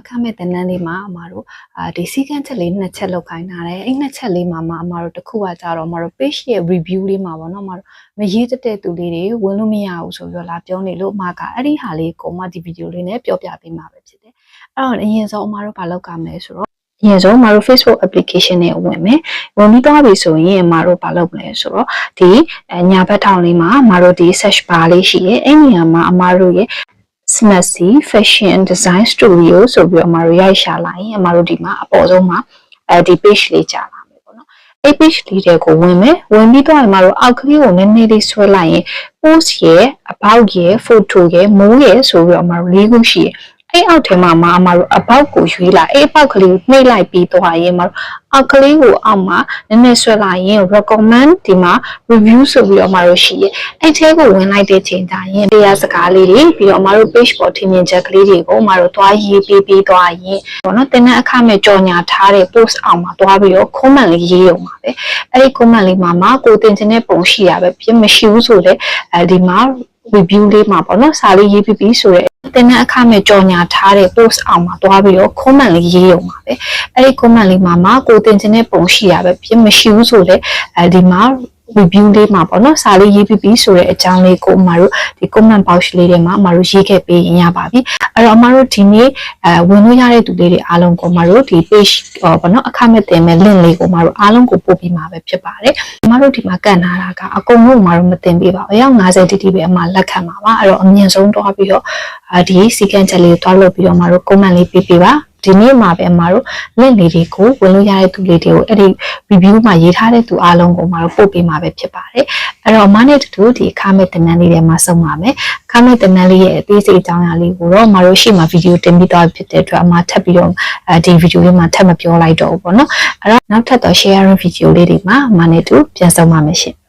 အခမဲ့တန်းတန်းလေးမှာအမတို့ဒီစီကန်းချက်လေးနှစ်ချက်လောက်ခိုင်းထားတယ်အဲ့နှစ်ချက်လေးမှာအမတို့တစ်ခုကကြတော့အမတို့ page ရဲ့ review လေးမှာပေါ့နော်အမတို့မရေးတဲ့သူလေးတွေဝင်လို့မရဘူးဆိုပြီးတော့လာပြောနေလို့အမကအဲ့ဒီဟာလေးကိုမှဒီဗီဒီယိုလေးနဲ့ပြောပြပေးမှာပဲဖြစ်တယ်အဲ့တော့အရင်ဆုံးအမတို့ဘာလုပ်ကြမလဲဆိုတော့အရင်ဆုံးအမတို့ Facebook application နဲ့ဝင်မယ်ဝင်ပြီးသွားပြီဆိုရင်အမတို့ဘာလုပ်မလဲဆိုတော့ဒီညာဘက်ထောင်လေးမှာအမတို့ဒီ search bar လေးရှိရဲ့အဲ့နေရာမှာအမတို့ရဲ့Smessy Fashion Design Studio ဆိုပြီးအမတို့ရိုက်ရှာလိုက်ရင်အမတို့ဒီမှာအပေါ်ဆုံးမှာဒီ page လေးကြာလာမယ်ပေါ့နော်အဲ့ page လေးတွေကိုဝင်မယ်ဝင်ပြီးတော့အမတို့အောက်ကလေးကိုနည်းနည်းလေးဆွဲလိုက်ရင် post ရဲ့ about ရဲ့ photo ရဲ့ mood ရဲ့ဆိုပြီးအမတို့၄ခုရှိရဲ့အဲ့အောက်ထဲမှာအမတို့ about ကိုရွေးလိုက်အဲ့ about ကလေးကိုနှိပ်လိုက်ပြီးတော့ရင်အမတို့အောက်ကလေးကိုအောက်မှာနည်းနည်းဆွဲလိုက်ရင် recommend ဒီမှာ review ဆိုပြီးအမတို့ရှိရဲ့အဲ့ထဲကိုဝင်လိုက်တဲ့ချိန်တိုင်းတရားစကားလေးတွေပြီးတော့အမတို့ page ပေါ်ထင်မြင်ချက်ကလေးတွေကိုအမတို့သွားရေးပေးသွားရင်ပေါ့နော်တင်တဲ့အခမဲ့ကြော်ညာထားတဲ့ post အောက်မှာသွားပြီးတော့ comment လေးရေးရုံပါပဲအဲ့ဒီ comment လေးမှာကိုတင်ချင်တဲ့ပုံရှိရပဲပြင်မရှိဘူးဆိုလေဒီမှာ review လေးမှာပေါ့နော်စာလေးရေးပြီးဆိုရဲတင်တဲ့အခမဲ့ကြော်ညာထားတဲ့ post အောက်မှာသွားပြီးတော့ comment လေးရေးရုံပါပဲအဲ့ဒီ comment လေးမှာကိုတင်ချင်တဲ့ပုံရှိရပဲပြင်မရှိဘူးဆိုလေဒီမှာ review လေးမှာပေါ့နော်စာလေးရေးပြီးဆိုတဲ့အကြောင်းလေးကိုအမတို့ဒီ comment box လေးထဲမှာအမတို့ရေးခဲ့ပေးရင်ရပါပြီအဲ့တော့အမတို့ဒီနေ့ဝင်လို့ရတဲ့သူလေးတွေအားလုံးကိုအမတို့ဒီ page ပေါ့နော်အခမဲ့တင်မဲ့ link လေးကိုအမတို့အားလုံးကိုပို့ပေးမှာပဲဖြစ်ပါတယ်အမတို့ဒီမှာကန်ထားတာကအကုန်လုံးအမတို့မတင်ပေးပါဘူးအယောက်50တိတိပဲအမလက်ခံပါပါအဲ့တော့အမြင့်ဆုံးတွားပြီးတော့ဒီစီကန်းချက်လေးတွားလို့ပြီးတော့အမတို့ comment လေးပေးပါဒီနေ့မှာပဲအမတို့ link လေးတွေကိုဝင်လို့ရတဲ့သူလေးတွေကိုအဲ့ဒီ review မှာရေးထားတဲ့သူအားလုံးကိုအမတို့ပို့ပေးမှာပဲဖြစ်ပါတယ်အဲ့တော့အမနဲ့တူဒီအခမဲ့တင်နန်းလေးတွေမှာစုံပါမယ်အခမဲ့တင်နန်းလေးရဲ့အသေးစိတ်အကြောင်းအရာလေးကိုတော့အမတို့ရှေ့မှာ video တင်ပြီးတော့ဖြစ်တဲ့အတွက်အမထပ်ပြီးတော့ဒီ video လေးမှာထပ်မပြောလိုက်တော့ဘူးပေါ့နော်အဲ့တော့နောက်ထပ်တော့ sharing video လေးတွေမှာအမနဲ့တူပြန်စုံပါမယ်ရှင်